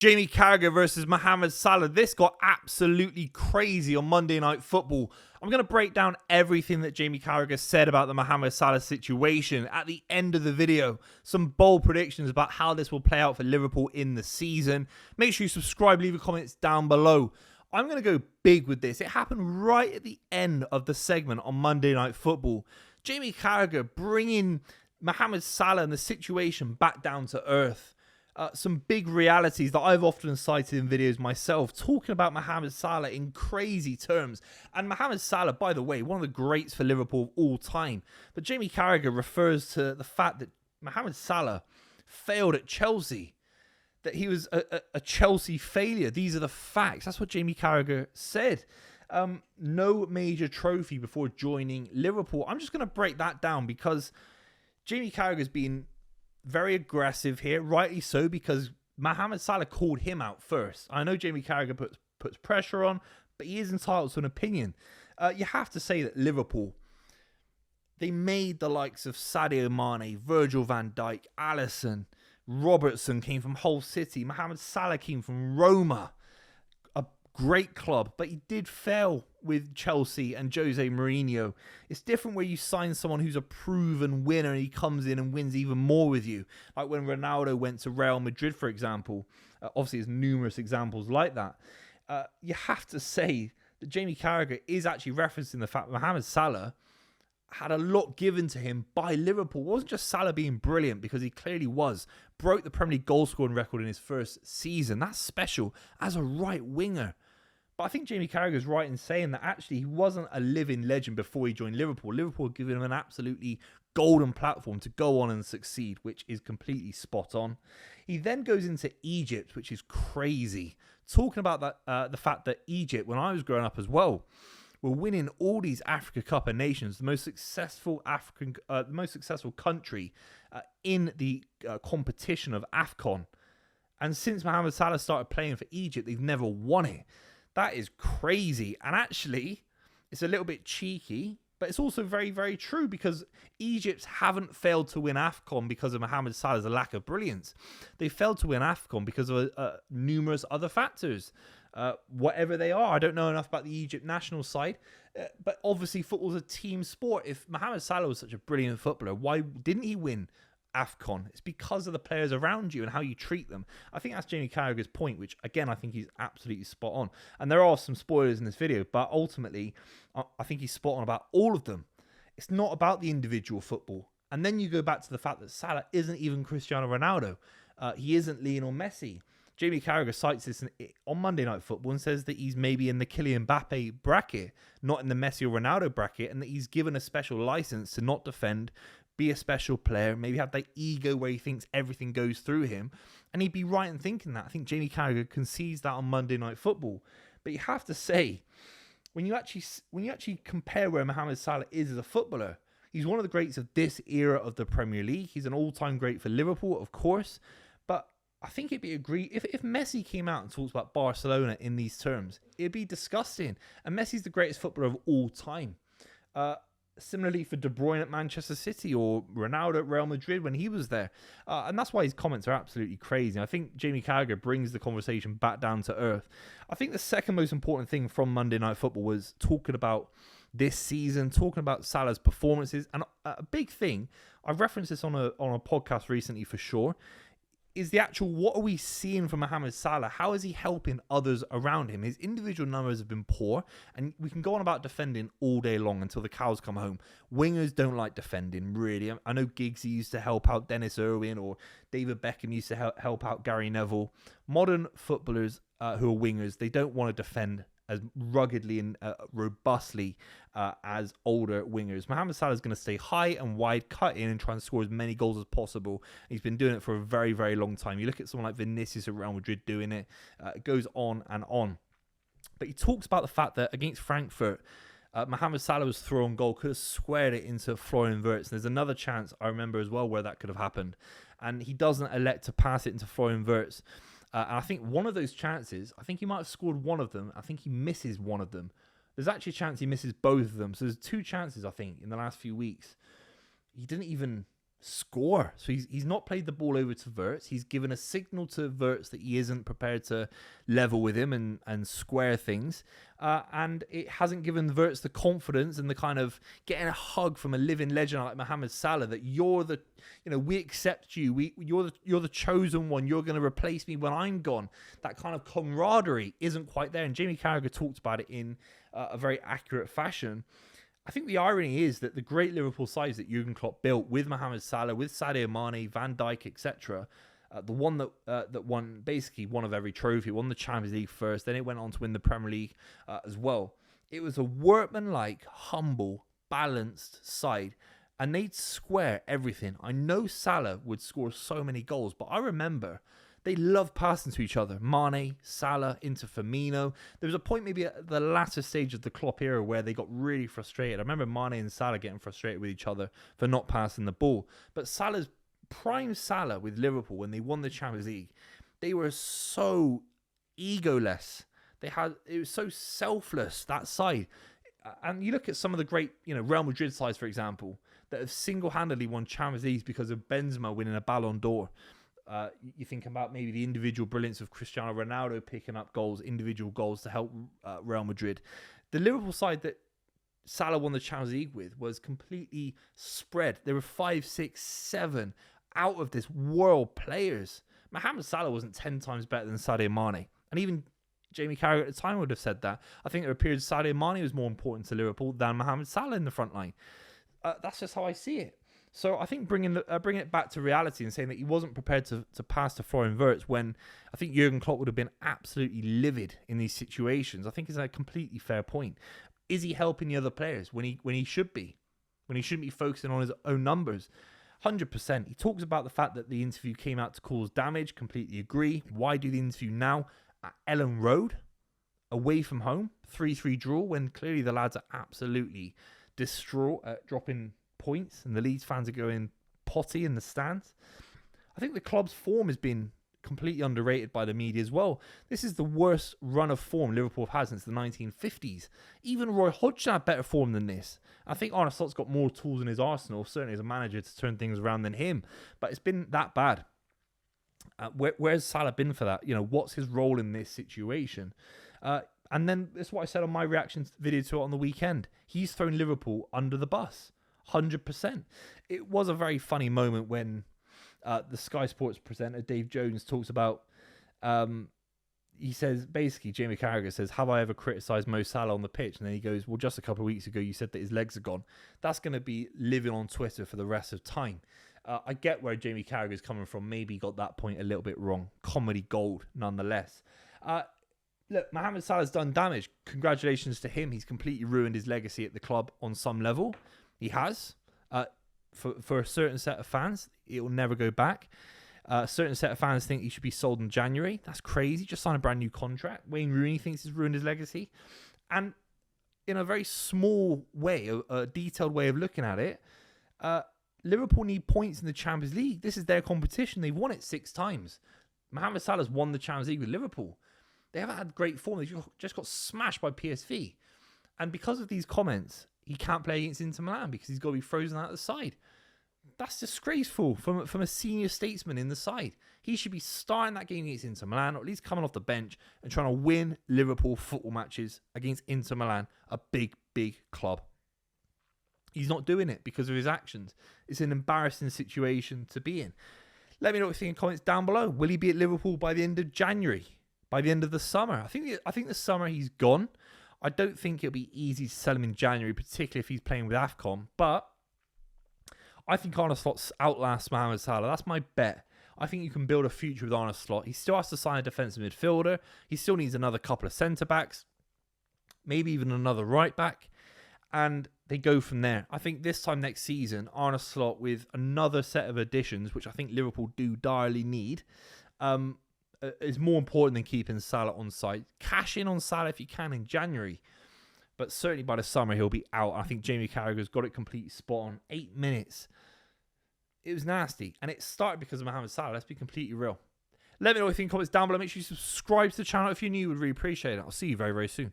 Jamie Carragher versus Mohamed Salah. This got absolutely crazy on Monday Night Football. I'm going to break down everything that Jamie Carragher said about the Mohamed Salah situation at the end of the video. Some bold predictions about how this will play out for Liverpool in the season. Make sure you subscribe, leave your comments down below. I'm going to go big with this. It happened right at the end of the segment on Monday Night Football. Jamie Carragher bringing Mohamed Salah and the situation back down to earth. Some big realities that I've often cited in videos myself, talking about Mohamed Salah in crazy terms. And Mohamed Salah, by the way, one of the greats for Liverpool of all time. But Jamie Carragher refers to the fact that Mohamed Salah failed at Chelsea, that he was a Chelsea failure. These are the facts. That's what Jamie Carragher said. No major trophy before joining Liverpool. I'm just going to break that down because Jamie Carragher's been very aggressive here, rightly so, because Mohamed Salah called him out first. I know Jamie Carragher puts pressure on, but he is entitled to an opinion. You have to say that Liverpool, they made the likes of Sadio Mane, Virgil van Dijk, Alisson, Robertson came from Hull City, Mohamed Salah came from Roma. A great club, but he did fail with Chelsea and Jose Mourinho. It's different where you sign someone who's a proven winner and he comes in and wins even more with you. Like when Ronaldo went to Real Madrid, for example. Obviously, there's numerous examples like that. You have to say that Jamie Carragher is actually referencing the fact that Mohamed Salah had a lot given to him by Liverpool. It wasn't just Salah being brilliant, because he clearly was. Broke the Premier League goal scoring record in his first season. That's special as a right winger. But I think Jamie Carragher is right in saying that actually he wasn't a living legend before he joined Liverpool. Liverpool had given him an absolutely golden platform to go on and succeed, which is completely spot on. He then goes into Egypt, which is crazy. Talking about that, the fact that Egypt, when I was growing up as well, were winning all these Africa Cup of Nations, the most successful country in the competition of AFCON. And since Mohamed Salah started playing for Egypt, they've never won it. That is crazy. And actually, it's a little bit cheeky, but it's also very, very true, because Egypt haven't failed to win AFCON because of Mohamed Salah's lack of brilliance. They failed to win AFCON because of numerous other factors. Whatever they are. I don't know enough about the Egypt national side, but obviously football's a team sport. If Mohamed Salah was such a brilliant footballer, why didn't he win AFCON? It's because of the players around you and how you treat them. I think that's Jamie Carragher's point, which again I think he's absolutely spot on. And there are some spoilers in this video, but ultimately I think he's spot on about all of them. It's not about the individual football. And then you go back to the fact that Salah isn't even Cristiano Ronaldo. He isn't Lionel Messi. Jamie Carragher cites this on Monday Night Football and says that he's maybe in the Kylian Mbappe bracket, not in the Messi or Ronaldo bracket, and that he's given a special license to not defend, be a special player, maybe have that ego where he thinks everything goes through him. And he'd be right in thinking that. I think Jamie Carragher concedes that on Monday Night Football. But you have to say, when you actually compare where Mohamed Salah is as a footballer, he's one of the greats of this era of the Premier League. He's an all-time great for Liverpool, of course. But I think it'd be agreed, if Messi came out and talks about Barcelona in these terms, it'd be disgusting. And Messi's the greatest footballer of all time. Similarly for De Bruyne at Manchester City or Ronaldo at Real Madrid when he was there. And that's why his comments are absolutely crazy. I think Jamie Carragher brings the conversation back down to earth. I think the second most important thing from Monday Night Football was talking about this season, talking about Salah's performances. And a big thing, I've referenced this on a podcast recently for sure, is the actual, what are we seeing from Mohamed Salah? How is he helping others around him? His individual numbers have been poor, and we can go on about defending all day long until the cows come home. Wingers don't like defending, really. I know Giggsy used to help out Dennis Irwin, or David Beckham used to help out Gary Neville. Modern footballers who are wingers, they don't want to defend as ruggedly and robustly as older wingers. Mohamed Salah is going to stay high and wide, cut in and try and score as many goals as possible. He's been doing it for a very, very long time. You look at someone like Vinicius at Real Madrid doing it. It goes on and on. But he talks about the fact that against Frankfurt, Mohamed Salah was thrown goal, could have squared it into Florian Wirtz. And there's another chance I remember as well where that could have happened. And he doesn't elect to pass it into Florian Wirtz. And I think one of those chances, I think he might have scored one of them. I think he misses one of them. There's actually a chance he misses both of them. So there's two chances, I think, in the last few weeks. He didn't even score. So he's not played the ball over to Wirtz. He's given a signal to Wirtz that he isn't prepared to level with him and square things. And it hasn't given Wirtz the confidence and the kind of getting a hug from a living legend like Mohamed Salah that we accept you. You're the chosen one. You're going to replace me when I'm gone. That kind of camaraderie isn't quite there. And Jamie Carragher talked about it in a very accurate fashion. I think the irony is that the great Liverpool sides that Jurgen Klopp built with Mohamed Salah, with Sadio Mane, Van Dijk, etc., the one that won basically one of every trophy, won the Champions League first, then it went on to win the Premier League as well. It was a workmanlike, humble, balanced side, and they'd square everything. I know Salah would score so many goals, but I remember they loved passing to each other. Mane, Salah, into Firmino. There was a point maybe at the latter stage of the Klopp era where they got really frustrated. I remember Mane and Salah getting frustrated with each other for not passing the ball. But prime Salah with Liverpool, when they won the Champions League, they were so egoless. It was so selfless, that side. And you look at some of the great, Real Madrid sides, for example, that have single-handedly won Champions Leagues because of Benzema winning a Ballon d'Or. You think about maybe the individual brilliance of Cristiano Ronaldo picking up individual goals to help Real Madrid. The Liverpool side that Salah won the Champions League with was completely spread. There were 5, 6, 7 out of this world players. Mohamed Salah wasn't 10 times better than Sadio Mane. And even Jamie Carragher at the time would have said that. I think there appeared Sadio Mane was more important to Liverpool than Mohamed Salah in the front line. That's just how I see it. So I think bringing it back to reality and saying that he wasn't prepared to pass to Florian Wirtz when I think Jurgen Klopp would have been absolutely livid in these situations, I think is a completely fair point. Is he helping the other players when he should be? When he shouldn't be focusing on his own numbers? 100%. He talks about the fact that the interview came out to cause damage. Completely agree. Why do the interview now at Ellen Road, away from home, 3-3 draw, when clearly the lads are absolutely distraught at dropping points and the Leeds fans are going potty in the stands? I think the club's form has been completely underrated by the media as well. This is the worst run of form Liverpool have had since the 1950s. Even Roy Hodgson had better form than this. I think Arne Slot's got more tools in his arsenal, certainly as a manager, to turn things around than him. But it's been that bad. Where's Salah been for that? What's his role in this situation? And then that's what I said on my reaction video to it on the weekend. He's thrown Liverpool under the bus. 100%. It was a very funny moment when the Sky Sports presenter Dave Jones talks about, he says, basically Jamie Carragher says, have I ever criticised Mo Salah on the pitch? And then he goes, well, just a couple of weeks ago you said that his legs are gone. That's going to be living on Twitter for the rest of time. I get where Jamie Carragher is coming from. Maybe he got that point a little bit wrong. Comedy gold nonetheless. Look, Mohamed Salah's done damage. Congratulations to him. He's completely ruined his legacy at the club on some level. He has. For a certain set of fans, it will never go back. A certain set of fans think he should be sold in January. That's crazy. Just signed a brand new contract. Wayne Rooney thinks he's ruined his legacy. And in a very small way, a detailed way of looking at it, Liverpool need points in the Champions League. This is their competition. They've won it 6 times. Mohamed Salah's won the Champions League with Liverpool. They haven't had great form. They just got smashed by PSV. And because of these comments, he can't play against Inter Milan because he's got to be frozen out of the side. That's disgraceful from a senior statesman in the side. He should be starting that game against Inter Milan, or at least coming off the bench and trying to win Liverpool football matches against Inter Milan, a big, big club. He's not doing it because of his actions. It's an embarrassing situation to be in. Let me know what you think in comments down below. Will he be at Liverpool by the end of January? By the end of the summer? I think the summer he's gone. I don't think it'll be easy to sell him in January, particularly if he's playing with AFCON. But I think Arne Slot outlasts Mohamed Salah. That's my bet. I think you can build a future with Arne Slot. He still has to sign a defensive midfielder. He still needs another couple of centre-backs. Maybe even another right-back. And they go from there. I think this time next season, Arne Slot with another set of additions, which I think Liverpool do direly need, is more important than keeping Salah on side. Cash in on Salah if you can in January. But certainly by the summer, he'll be out. I think Jamie Carragher's got it completely spot on. 8 minutes. It was nasty. And it started because of Mohamed Salah. Let's be completely real. Let me know what you think in comments down below. Make sure you subscribe to the channel if you're new. Would really appreciate it. I'll see you very, very soon.